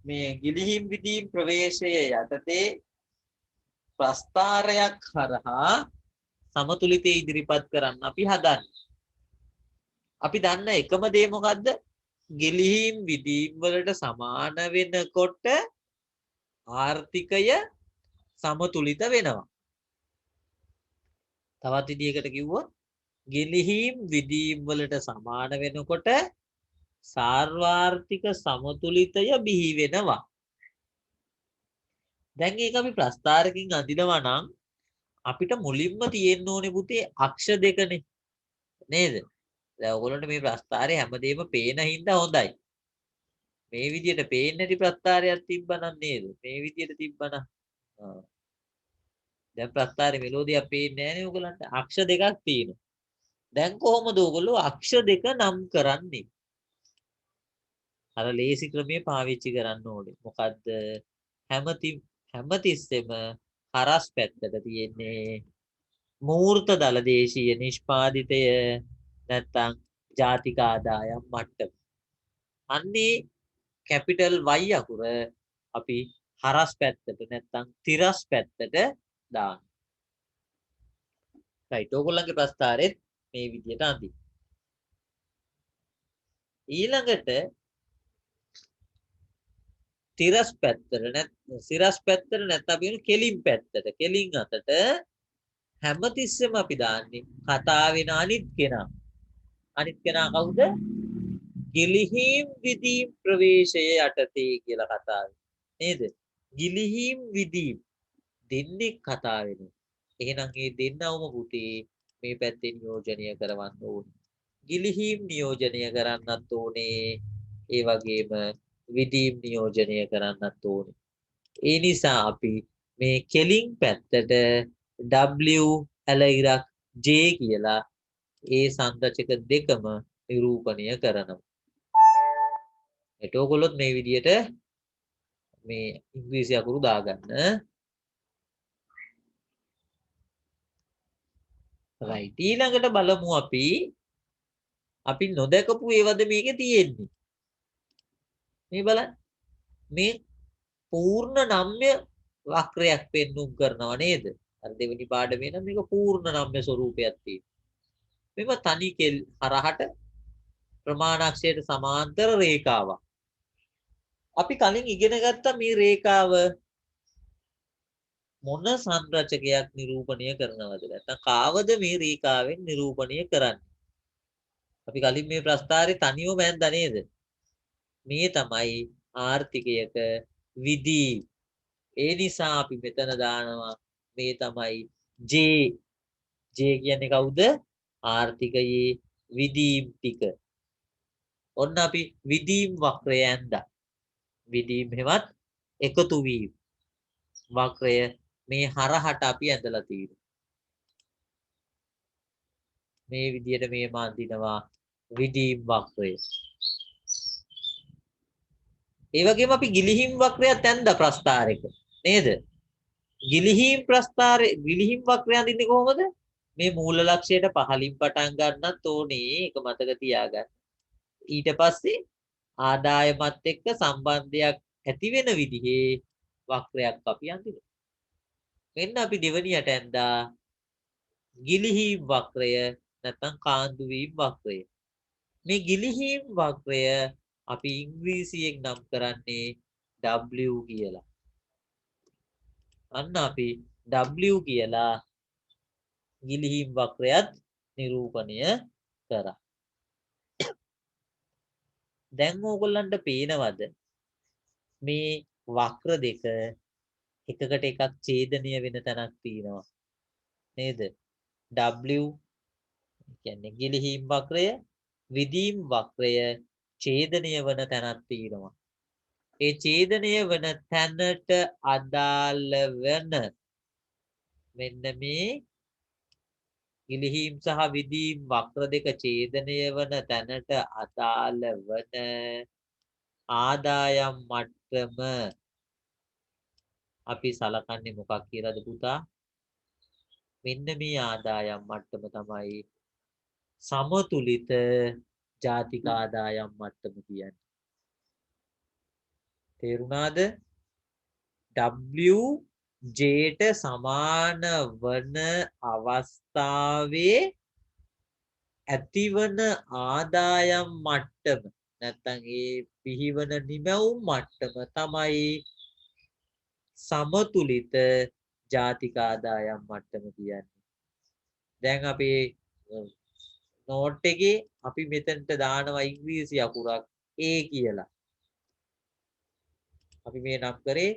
මේ ගිලිහිම් විදීම් ප්‍රවේශයේ යටතේ ප්‍රස්ථාරයක් හරහා සමතුලිතය ඉදිරිපත් කරන්න අපි හදන්නේ. අපි දන්න එකම දේ මොකද්ද? ගිලිහිම් විදීම් වලට සමාන වෙනකොට ආර්ථිකය සමතුලිත වෙනවා. තවත් විදිහකට කිව්වොත් ගිලිහිම් විදීම් වලට සමාන වෙනකොට සාර්වාර්ථික සමතුලිතය බිහි වෙනවා. දැන් ඒක අපි ප්‍රස්ථාරකින් අඳිනවා නම් අපිට මුලින්ම තියෙන්න ඕනේ පුතේ අක්ෂ දෙකනේ නේද? දැන් ඔයගොල්ලන්ට මේ ප්‍රස්ථාරේ හැමදේම පේන හින්දා හොඳයි. මේ විදිහට පේන්නේ නැති ප්‍රස්ථාරයක් තිබ්බනම් නේද? මේ විදිහට තිබ්බනම් දැන් ප්‍රස්ථාරේ මෙලෝදියක් පේන්නේ නැහැ නේ ඔයගොල්ලන්ට. අක්ෂ දෙකක් තියෙනවා. දැන් කොහොමද ඔයගොල්ලෝ අක්ෂ දෙක නම් කරන්නේ? අර ලේසි ක්‍රමයේ පාවිච්චි කරන්න ඕනේ. මොකද්ද? හැමතිස්සෙම හරස් පැත්තට තියෙන්නේ මූර්ත දල දේශීය නිෂ්පාදිතය නැත්තම් ජාතික ආදායම් මට්ටම. අන්නේ කැපිටල් Y අකුර අපි හරස් පැත්තට නැත්තම් තිරස් පැත්තට දාන්න. රයිට්. ඕගොල්ලන්ගේ ප්‍රස්තාරෙත් මේ විදිහට අඳින්න. ඊළඟට තිරස් පැත්තට සිරස් පැත්තට නැත්නම් අපි කියන කෙලින් පැත්තට කෙලින් අතට හැමතිස්සෙම අපි දාන්නේ කතා වෙන අනිත් කෙනා. අනිත් කෙනා කවුද? ගිලිහීම් විදීම් ප්‍රවේශයේ යටතේ කියලා කතාව. නේද? ගිලිහීම් විදීම් දෙන්නේ කතා වෙනවා. එහෙනම් මේ දෙන්නවම පුතේ මේ පැත්තේ නියෝජනය කරවන්න ඕනේ. ගිලිහීම් නියෝජනය කරන්නත් ඕනේ. ඒ වගේම විදීම් නියෝජනය කරන්නත් ඕනේ. ඒ නිසා අපි මේ කෙලින් පැත්තට W ඇලයිරක් J කියලා ඒ සංරචක දෙකම නිරූපණය කරනවා. ඒතකොලොත් මේ විදිහට මේ ඉංග්‍රීසි අකුරු දාගන්න. රයිට්. ඊළඟට බලමු අපි නොදකපු ඒවද මේකේ තියෙන්නේ. මේ බලන්න. මේ පූර්ණ නම්‍ය වක්‍රයක් පෙන්눔 කරනවා නේද? අර දෙවෙනි පාඩමේ නම් මේක පූර්ණ නම්‍ය ස්වරූපයක් තියෙනවා. මේක තනි කෙල් හරහට ප්‍රමාණාක්ෂයට සමාන්තර රේඛාවක්. අපි කලින් ඉගෙන ගත්ත මේ රේඛාව මොන සංරචකයක් නිරූපණය කරනවද? නැත්නම් කාවද මේ රේඛාවෙන් නිරූපණය කරන්නේ? අපි කලින් මේ ප්‍රස්තාරේ තනියම ඇඳ නේද? මේ තමයි ආර්ථිකයක විදී. ඒ නිසා අපි මෙතන දානවා මේ තමයි J. J කියන්නේ කවුද? ආර්ථිකයේ විදීම් ටික. ඔන්න අපි විදීම් වක්‍රය ඇඳා. විදීම් හෙවත් එකතු වීම වක්‍රය මේ හරහට අපි ඇඳලා තියෙනවා. මේ විදිහට මේ මාන්දිනවා විදීම් වක්‍රය. ඒ වගේම අපි ගිලිහිම් වක්‍රයත් ඇඳලා ප්‍රස්ථාරයක නේද? ගිලිහිම් වක්‍රය අඳින්නේ කොහොමද? මේ මූල ලක්ෂයට පහලින් පටන් ගන්නත් ඕනේ. ඒක මතක තියාගන්න. ඊට පස්සේ ආදායමත් එක්ක සම්බන්ධයක් ඇති වෙන විදිහේ වක්‍රයක් අපි අඳිනවා. මෙන්න අපි දෙවනියට ඇඳා ගිලිහීම් වක්‍රය නැත්නම් කාන්දු වීම වක්‍රය. මේ ගිලිහීම් වක්‍රය අපි ඉංග්‍රීසියෙන් නම් කරන්නේ W කියලා. අන්න අපි W කියලා ගිලිහීම් වක්‍රයත් නිරූපණය කරා. දැන් ඕගොල්ලන්ට පේනවද මේ වක්‍ර දෙක එකකට එකක් ඡේදනය වෙන තැනක් තියෙනවා නේද? W කියන්නේ ගිලිහීම් වක්‍රය, විදීම් වක්‍රය ඡේදනය වන තැනක් තියෙනවා. ඒ ඡේදනය වන තැනට අදාළ වෙන මෙන්න මේ ගිලිහීම් සහ විදීම් වක්‍ර දෙක ඡේදනය වන තැනට අදාළ වන ආදායම් මට්ටම අපි සලකන්නේ මොකක් කියලාද පුතා? මෙන්න මේ ආදායම් මට්ටම තමයි සමතුලිත ජාතික ආදායම් මට්ටම කියන්නේ. තේරුණාද? W J ට සමාන වන අවස්ථාවේ ඇතිවන ආදායම් මට්ටම නැත්නම් ඒ පිහිවන නිමැවුම් මට්ටම තමයි සමතුලිත ජාතික ආදායම් මට්ටම කියන්නේ. දැන් අපි නෝට් එකේ අපි මෙතනට දානවා ඉංග්‍රීසි අකුරක් A කියලා. අපි මේ නම් කරේ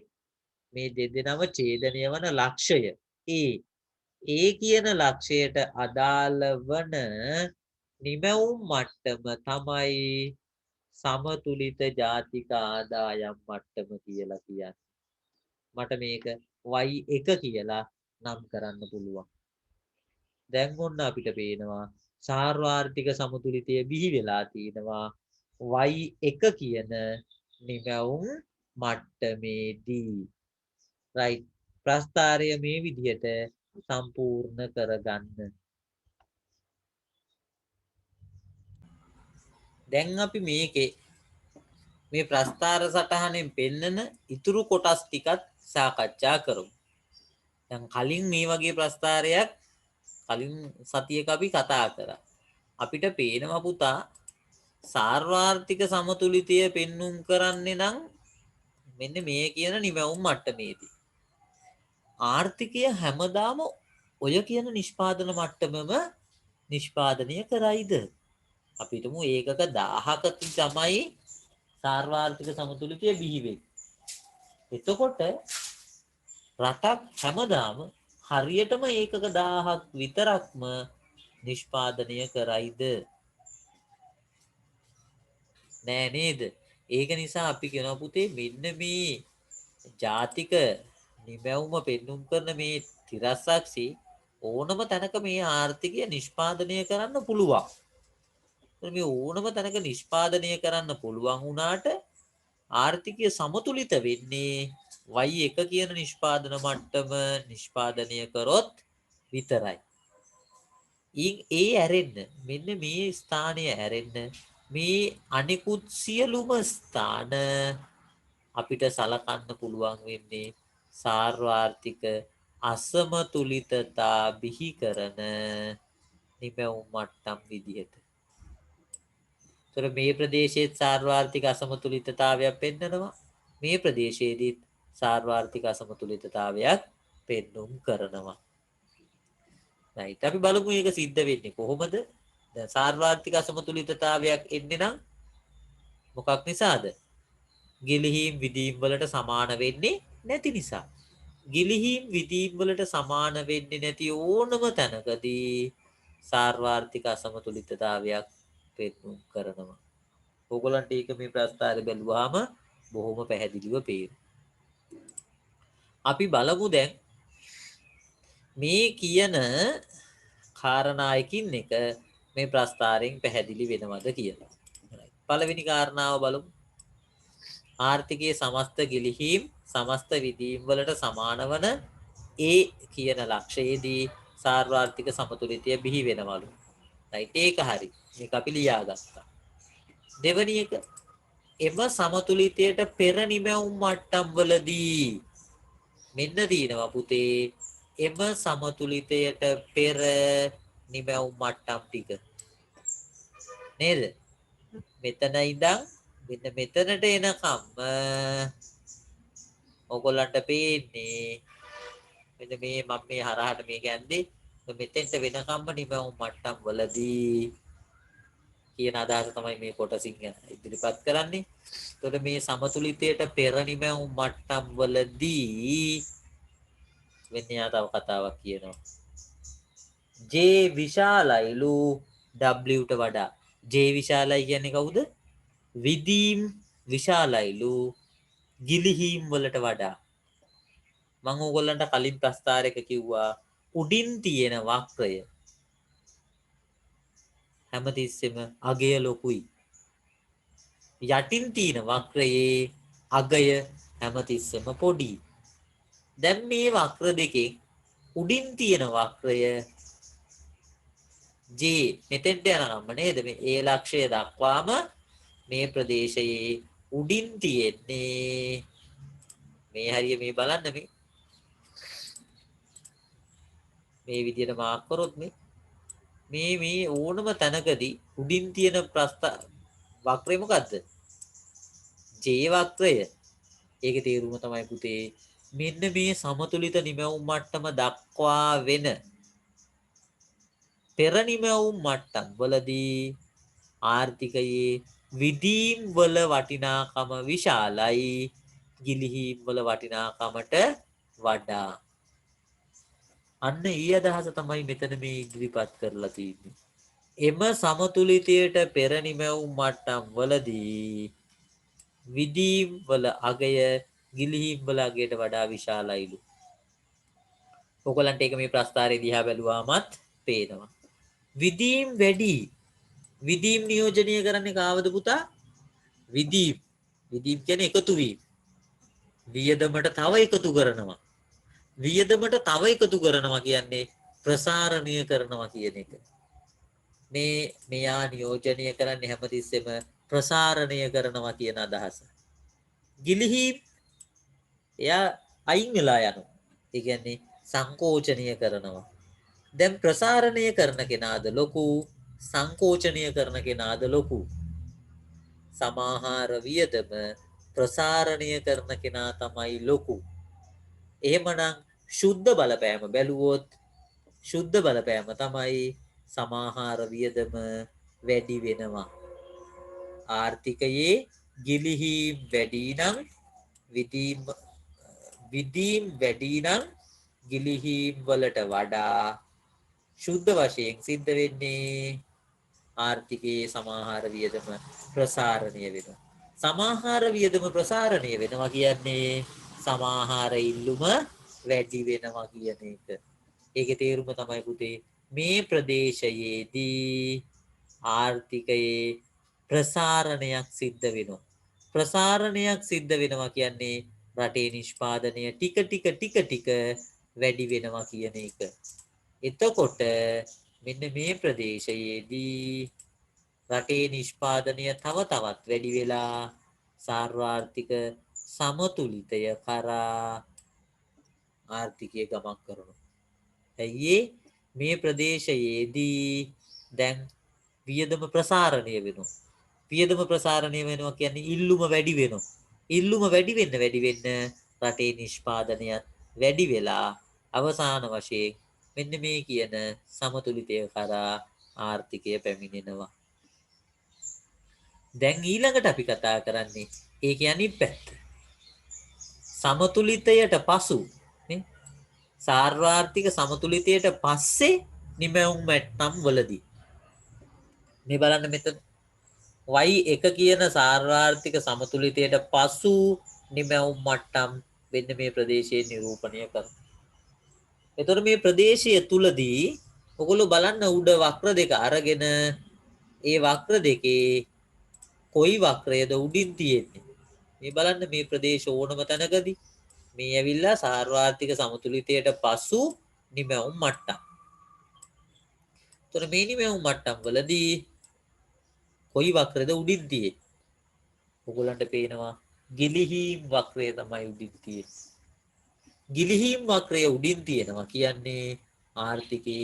මේ දෙදෙනාම ඡේදනය වන ලක්ෂය A. A කියන ලක්ෂයට අදාළ වන නිමැවුම් මට්ටම තමයි සමතුලිත ජාතික ආදායම් මට්ටම කියලා කියන්නේ. මට මේක y1 කියලා නම් කරන්න පුළුවන්. දැන් ඔන්න අපිට පේනවා සාර්වාර්ථික සමතුලිතය බිහි වෙලා තියෙනවා y1 කියන නිමැවුම් මට්ටමේදී. right ප්‍රස්ථාරය මේ විදිහට සම්පූර්ණ කරගන්න. දැන් අපි මේකේ මේ ප්‍රස්ථාර සටහනෙන් පෙන්නන ඉතුරු කොටස් ටිකත් සාකච්ඡා කරමු. දැන් කලින් මේ වගේ ප්‍රස්ථාරයක් කලින් සතියක අපි කතා කරා. අපිට පේනවා පුතා සාර්වාර්ථික සමතුලිතය පෙන්눔 කරන්නේ නම් මෙන්න මේ කියන නිමැවුම් මට්ටමේදී. ආර්ථිකය හැමදාම ඔය කියන නිෂ්පාදන මට්ටමම නිෂ්පාදනය කරයිද? අපි හිතමු ඒකක 1000ක තමයි සාර්වාර්ථික සමතුලිතය බිහි වෙන්නේ. එතකොට රටක් හැමදාම හරියටම ඒකක 1000ක් විතරක්ම නිෂ්පාදනය කරයිද? නෑ නේද? ඒක නිසා අපි කියනවා පුතේ මෙන්න මේ ජාතික නිමැවුම පෙන්눔 කරන මේ තිරස්සක්ෂි ඕනම තැනක මේ ආර්ථිකය නිෂ්පාදනය කරන්න පුළුවන්. මේ ඕනම තැනක නිෂ්පාදනය කරන්න පුළුවන් වුණාට ආර්ථිකය සමතුලිත වෙන්නේ y1 කියන නිෂ්පාදන මට්ටම නිෂ්පාදනය කරොත් විතරයි. ඒ ඇරෙන්න මෙන්න මේ ස්ථානය ඇරෙන්න මේ අනිකුත් සියලුම ස්ථාන අපිට සලකන්න පුළුවන් වෙන්නේ සාර්වාර්ථික අසමතුලිතතා බිහි කරන නිමැවුම් මට්ටම් විදිහට. මේ ප්‍රදේශයේ සාර්වාර්ථික අසමතුලිතතාවයක් පෙන්නනවා. මේ ප්‍රදේශයේදීත් සාර්වාර්ථික අසමතුලිතතාවයක් පෙන්눔 කරනවා. right අපි බලමු මේක සිද්ධ වෙන්නේ කොහොමද? දැන් සාර්වාර්ථික අසමතුලිතතාවයක් එන්නේ නම් මොකක් නිසාද? ගිලිහීම් විදීම් වලට සමාන වෙන්නේ නැති නිසා. ගිලිහීම් විදීම් වලට සමාන වෙන්නේ නැති ඕනම තැනකදී සාර්වාර්ථික අසමතුලිතතාවයක් පෙන්눔 කරනවා. ඕගොල්ලන්ට ඒක මේ ප්‍රස්ථාරය බැලුවාම බොහොම පැහැදිලිව පේනවා. අපි බලමු දැන් මේ කියන කාරණායකින් එක මේ ප්‍රස්ථාරයෙන් පැහැදිලි වෙනවද කියලා. පළවෙනි කාරණාව බලමු. ආර්ථිකයේ සමස්ත ගිලිහීම් සමස්ත විදීම් වලට සමාන වන A කියන ලක්ෂයේදී සාර්වාර්ථික සමතුලිතය බිහි වෙනවලු. right ඒක හරි. මේක අපි ලියාගත්තා. දෙවැනි එක එම සමතුලිතයට පෙර නිමැවුම් මට්ටම් වලදී මෙන්න තියෙනවා පුතේ එම සමතුලිතයට පෙර නිමැවුම් මට්ටම් ටික නේද? මෙතන ඉඳන් මෙන්න මෙතනට එනකම් ඔයගොල්ලන්ට පේන්නේ මෙන්න මේ මම මේ හරහට මේ කියන්නේ මෙතෙන්ට වෙනකම්ම නිමැවුම් මට්ටම් වලදී කියන අදහස තමයි මේ කොටසින් ඉදිරිපත් කරන්නේ. එතකොට මේ සමතුලිතයට පෙර නිමැවුම් මට්ටම් වලදී වෙන්නේ තව කතාවක් කියනවා. J විශාලයිලු W ට වඩා. J විශාලයි කියන්නේ කවුද? විදීම් විශාලයිලු ගිලිහීම් වලට වඩා. මම ඕගොල්ලන්ට කලින් ප්‍රස්ථාරයක කිව්වා උඩින් තියෙන වක්‍රය හැමතිස්සෙම අගය ලොකුයි. යටින් තියෙන වක්‍රයේ අගය හැමතිස්සෙම පොඩි. දැන් මේ වක්‍ර දෙකේ උඩින් තියෙන වක්‍රය J මෙතෙන්ට යනකම් නේද? මේ A ලක්ෂය දක්වාම මේ ප්‍රදේශයේ උඩින් තියෙන්නේ මේ හරිය මේ බලන්න මේ විදියට මාක් කරොත් මේ ඕනම තැනකදී උඩින් තියෙන වක්‍රය මොකද්ද? J වක්‍රය. ඒකේ තේරුම තමයි පුතේ මෙන්න මේ සමතුලිත නිමැවුම් මට්ටම දක්වා වෙන පෙර නිමැවුම් මට්ටම් වලදී ආර්ථිකයේ විදීම් වල වටිනාකම විශාලයි ගිලිහීම් වල වටිනාකමට වඩා. අන්න ඊ අදහස තමයි මෙතන මේ ඉදිරිපත් කරලා තියෙන්නේ. එම සමතුලිතයට පෙර නිමැවුම් මට්ටම් වලදී විදීම් වල අගය ගිලිහීම් වල අගයට වඩා විශාලයිලු. ඔයගලන්ට ඒක මේ ප්‍රස්තාරය දිහා බැලුවාමත් පේනවා. විදීම් වැඩි. විදීම් නියෝජනය කරන්නේ කාවද පුතා? විදීම්. විදීම් කියන්නේ එකතු වීම. වියදමට තව එකතු කරනවා. වියදමට තව එකතු කරනවා කියන්නේ ප්‍රසාරණය කරනවා කියන එක. මෙයා නියෝජනය කරන්නේ හැමතිස්සෙම ප්‍රසාරණය කරනවා කියන අදහස. ගිලිහීම් එයා අයින් වෙලා යනවා. ඒ කියන්නේ සංකෝචනය කරනවා. දැන් ප්‍රසාරණය කරන කෙනාද ලොකු සංකෝචනය කරන කෙනාද ලොකු? සමාහාර වියදම ප්‍රසාරණය කරන කෙනා තමයි ලොකු. එහෙමනම් ශුද්ධ බලපෑම බැලුවොත් ශුද්ධ බලපෑම තමයි සමාහාර වියදම වැඩි වෙනවා. ආර්ථිකයේ ගිලිහීම් වැඩි නම් විදීම් වැඩි නම් ගිලිහීම් වලට වඩා ශුද්ධ වශයෙන් සිද්ධ වෙන්නේ ආර්ථිකයේ සමාහාර වියදම ප්‍රසාරණය වෙනවා. සමාහාර වියදම ප්‍රසාරණය වෙනවා කියන්නේ සමාහාර ඉල්ලුම වැඩි වෙනවා කියන එක. ඒකේ තේරුම තමයි පුතේ මේ ප්‍රදේශයේදී ආර්ථිකයේ ප්‍රසාරණයක් සිද්ධ වෙනවා. ප්‍රසාරණයක් සිද්ධ වෙනවා කියන්නේ රටේ නිෂ්පාදනය ටික වැඩි වෙනවා කියන එක. එතකොට මෙන්න මේ ප්‍රදේශයේදී රටේ නිෂ්පාදනය තව තවත් වැඩි වෙලා සාර්වාර්ථික සමතුලිතය කරා ආර්ථිකය ගමන් කරනවා. ඇයි මේ ප්‍රදේශයේදී දැන් වියදම ප්‍රසාරණය වෙනවා. වියදම ප්‍රසාරණය වෙනවා කියන්නේ ඉල්ලුම වැඩි වෙනවා. ඉල්ලුම වැඩි වෙන්න රටේ නිෂ්පාදනයත් වැඩි වෙලා අවසාන වශයෙන් මෙන්න මේ කියන සමතුලිතය කරා ආර්ථිකය පැමිණෙනවා. දැන් ඊළඟට අපි කතා කරන්නේ ඒකේ අනිත් පැත්ත. සමතුලිතයට පසු නේ සාර්වාර්ථික සමතුලිතයට පස්සේ නිමැවුම් මට්ටම් වලදී මේ බලන්න මෙතන y1 කියන සාර්වාර්ථික සමතුලිතයට පසු නිමැවුම් මට්ටම් වෙන්න මේ ප්‍රදේශයේ නිරූපණය කරනවා. එතකොට මේ ප්‍රදේශය තුලදී ඔගොල්ලෝ බලන්න උඩ වක්‍ර දෙක අරගෙන ඒ වක්‍ර දෙකේ කොයි වක්‍රයද උඩින් තියෙන්නේ? මේ බලන්න මේ ප්‍රදේශ ඕනම තැනකදී මේ ඇවිල්ලා සාර්වාර්ථික සමතුලිතයට පසු නිමැවුම් මට්ටම්. එතකොට මේ නිමැවුම් මට්ටම් වලදී කොයි වක්‍රයද උඩින් තියෙන්නේ? ඔයගොල්ලන්ට පේනවා ගිලිහීම් වක්‍රය තමයි උඩින් තියෙන්නේ. ගිලිහීම් වක්‍රය උඩින් තියෙනවා කියන්නේ ආර්ථිකේ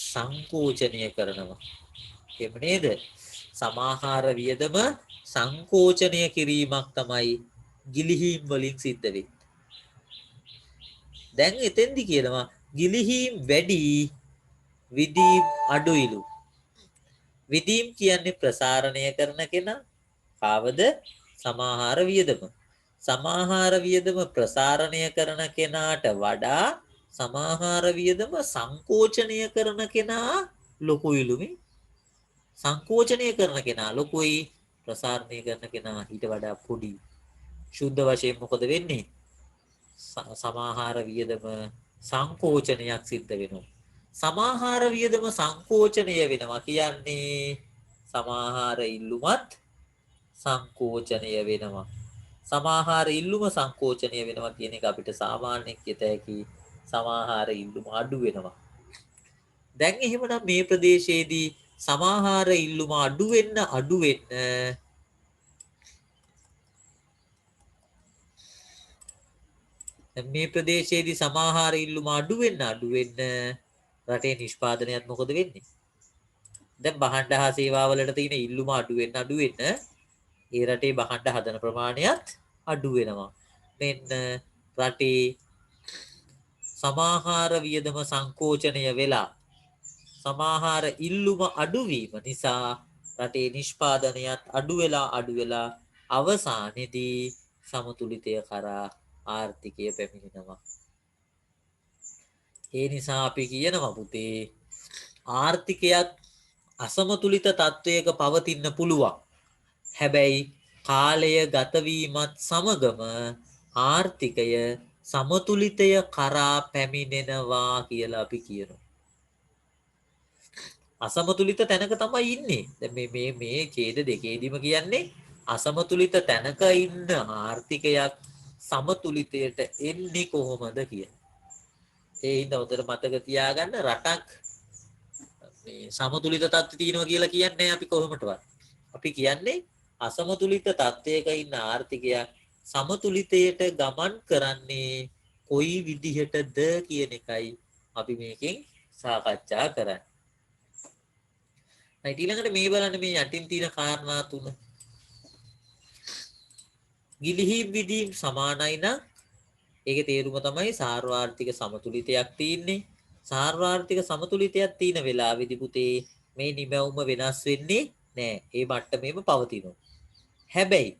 සංකෝචනය කරනවා. එහෙම නේද? සමාහාර වියදම සංකෝචනය කිරීමක් තමයි ගිලිහීම් වලින් සිද්ධ වෙන්නේ. දැන් එතෙන්දි කියනවා ගිලිහීම් වැඩි විදීම් අඩුයිලු. විදීම් කියන්නේ ප්‍රසාරණය කරන කෙනා. කාවද? සමාහාර වියදම. සමාහාර වියදම ප්‍රසාරණය කරන කෙනාට වඩා සමාහාර වියදම සංකෝචනය කරන කෙනා ලොකුයිලු මේ. සංකෝචනය කරන කෙනා ලොකුයි ප්‍රසාරණය කරන කෙනා ඊට වඩා පොඩි. ශුද්ධ වශයෙන් මොකද වෙන්නේ? සමාහාර වියදම සංකෝචනයක් සිද්ධ වෙනවා. සමාහාර වියදම සංකෝචනය වෙනවා කියන්නේ සමාහාර ඉල්ලුමත් සංකෝචනය වෙනවා. සමාහාර ඉල්ලුම සංකෝචනය වෙනවා කියන එක අපිට සාමාන්‍යයෙන් කියත හැකි සමාහාර ඉල්ලුම අඩු වෙනවා. දැන් එහෙමනම් මේ ප්‍රදේශයේදී සමාහාර ඉල්ලුම අඩු වෙන්න දැන් මේ ප්‍රදේශයේදී සමාහාර ඉල්ලුම අඩු වෙන්න රටේ නිෂ්පාදනයත් මොකද වෙන්නේ? දැන් භාණ්ඩ හා සේවා වලට තියෙන ඉල්ලුම අඩු වෙන්න ඒ රටේ භාණ්ඩ හදන ප්‍රමාණයත් අඩු වෙනවා. මෙන්න රටේ සමාහාර වියදම සංකෝචනය වෙලා සමාහාර ඉල්ලුම අඩුවීම නිසා රටේ නිෂ්පාදනයත් අඩු වෙලා අවසානයේදී සමතුලිතය කරා ආර්ථිකය පැමිණෙනවා. ඒ නිසා අපි කියනවා පුතේ ආර්ථිකයක් අසමතුලිත තත්වයක පවතින්න පුළුවන්. හැබැයි කාලය ගතවීමත් සමගම ආර්ථිකය සමතුලිතය කරා පැමිණෙනවා කියලා අපි කියනවා. අසමතුලිත තැනක තමයි ඉන්නේ. දැන් මේ ඡේද දෙකේදීම කියන්නේ අසමතුලිත තැනක ඉන්න ආර්ථිකයක් සමතුලිතයට එන්නේ කොහොමද කියලා. ඒ හින්දා උදේට මතක තියාගන්න රටක් මේ සමතුලිත තත්ත්වය තියෙනවා කියලා කියන්නේ අපි කොහොමදවත්. අපි කියන්නේ අසමතුලිත තත්ත්වයක ඉන්න ආර්ථිකයක් සමතුලිතයට ගමන් කරන්නේ කොයි විදිහටද කියන එකයි අපි මේකෙන් සාකච්ඡා කරන්නේ. ඊළඟට මේ බලන්න මේ යටින් තියෙන කාරණා තුන. ගිලිහීම් විදීම් සමානයි නම් ඒකේ තේරුම තමයි සාර්වාර්ථික සමතුලිතයක් තියෙන්නේ. සාර්වාර්ථික සමතුලිතයක් තියෙන වෙලාවෙදි පුතේ මේ නිමැවුම වෙනස් වෙන්නේ නැහැ. ඒ මට්ටමේම පවතිනවා. හැබැයි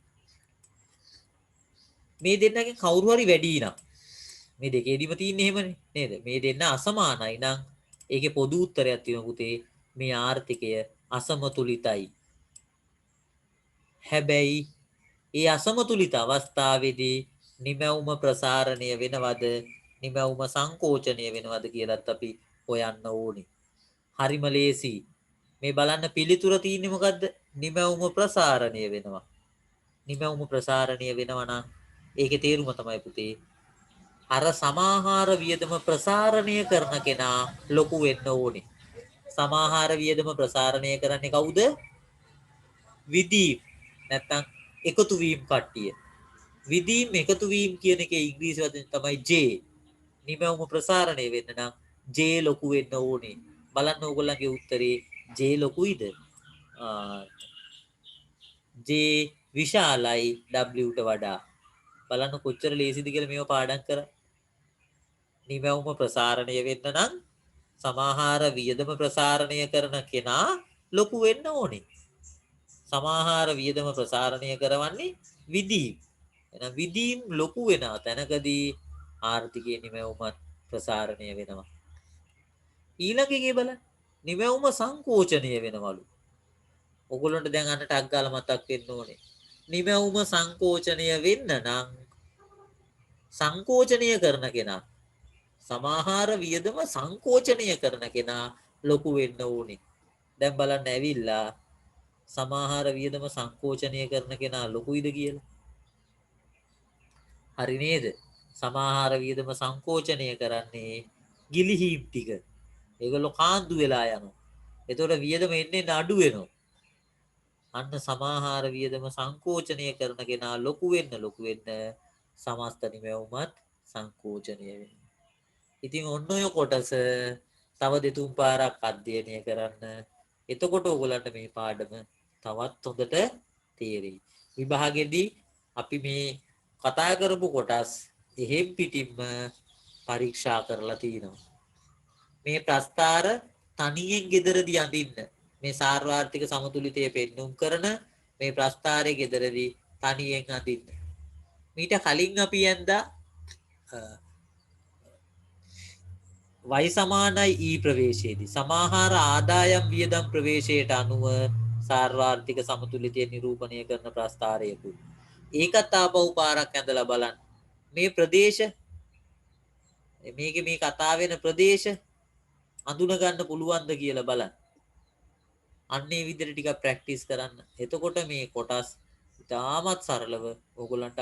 මේ දෙන්නගෙන් කවුරු හරි වැඩි නම් මේ දෙකේදීම තියෙන්නේ එහෙමනේ නේද? මේ දෙන්න අසමානයි නම් ඒකේ පොදු උත්තරයක් තියෙනවා පුතේ මේ ආර්ථිකය අසමතුලිතයි. හැබැයි ඒ අසමතුලිත අවස්ථාවේදී නිමැවුම ප්‍රසාරණය වෙනවද නිමැවුම සංකෝචනය වෙනවද කියලාත් අපි හොයන්න ඕනේ. හරිම ලේසි. මේ බලන්න පිළිතුර තියෙන්නේ මොකද්ද? නිමැවුම ප්‍රසාරණය වෙනවා. නිමැවුම ප්‍රසාරණය වෙනවා නම් ඒකේ තේරුම තමයි පුතේ අර සමාහාර වියදම ප්‍රසාරණය කරන කෙනා ලොකු වෙන්න ඕනේ. සමාහාර වියදම ප්‍රසාරණය කරන්නේ කවුද? විදීම් නැත්නම් එකතු වීම කට්ටිය. විදීම් එකතු වීම කියන එකේ ඉංග්‍රීසි වචනේ තමයි J. නිමැවුම ප්‍රසාරණය වෙන්න නම් J ලොකු වෙන්න ඕනේ. බලන්න ඕගොල්ලන්ගේ උත්තරේ J ලොකුයිද? J විශාලයි W ට වඩා. බලන්න කොච්චර ලේසිද කියලා මේව පාඩම් කරා. නිමැවුම ප්‍රසාරණය වෙන්න නම් සමාහාර වියදම ප්‍රසාරණය කරන කෙනා ලොකු වෙන්න ඕනේ. සමාහාර වියදම ප්‍රසාරණය කරවන්නේ විදීම්. එහෙනම් විදීම් ලොකු වෙන තැනකදී ආර්ථිකයේ නිමැවුමත් ප්‍රසාරණය වෙනවා. ඊළඟ එකේ බලන්න නිමැවුම සංකෝචනය වෙනවලු. ඔගොල්ලන්ට දැන් අන්න ටක් ගාලා මතක් වෙන්න ඕනේ. නිමැවුම සංකෝචනය වෙන්න නම් සංකෝචනය කරන කෙනා සමාහාර වියදම සංකෝචනය කරන කෙනා ලොකු වෙන්න ඕනේ. දැන් බලන්න ඇවිල්ලා සමාහාර වියදම සංකෝචනය කරන කෙනා ලොකුයිද කියලා. හරි නේද? සමාහාර වියදම සංකෝචනය කරන්නේ ගිලිහීම් ටික. ඒගොල්ලෝ කාන්දු වෙලා යනවා. එතකොට වියදම එන්නේ අඩු වෙනවා. අන්න සමාහාර වියදම සංකෝචනය කරන කෙනා ලොකු වෙන්න සමස්ත නිමැවුමත් සංකෝචනය වෙනවා. ඉතින් ඔන්න ඔය කොටස තව දෙතුන් පාරක් අධ්‍යයනය කරන්න. එතකොට ඔයගොල්ලන්ට මේ පාඩම තවත් හොඳට තේරෙයි. විභාගෙදී අපි මේ කතා කරපු කොටස් එහෙම් පිටින්ම පරීක්ෂා කරලා තිනවා. මේ ප්‍රස්තාර තනියෙන් gederදී අඳින්න. මේ සාර්වාර්ථික සමතුලිතය පෙන්눔 කරන මේ ප්‍රස්තාරයේ gederදී තනියෙන් අඳින්න. මීට කලින් අපි යන්දා y සමානයි e ප්‍රවේශයේදී සමාහාර ආදායම් වියදම් ප්‍රවේශයට අනුව සාර්වාර්ථික සමතුලිතය නිරූපණය කරන ප්‍රස්තාරයකුයි. ඒකත් ආපහු පාරක් ඇඳලා බලන්න. මේ ප්‍රදේශ මේකේ මේ කතා වෙන ප්‍රදේශ අඳුන ගන්න පුළුවන්ද කියලා බලන්න. අන්නේ විදිහට ටිකක් ප්‍රැක්ටිස් කරන්න. එතකොට මේ කොටස් ඉතාමත් සරලව ඕගොල්ලන්ට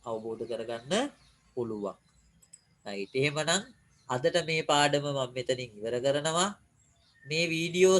අවබෝධ කරගන්න පුළුවන්. right එහෙමනම් අදට මේ පාඩම මම මෙතනින් ඉවර කරනවා. මේ වීඩියෝ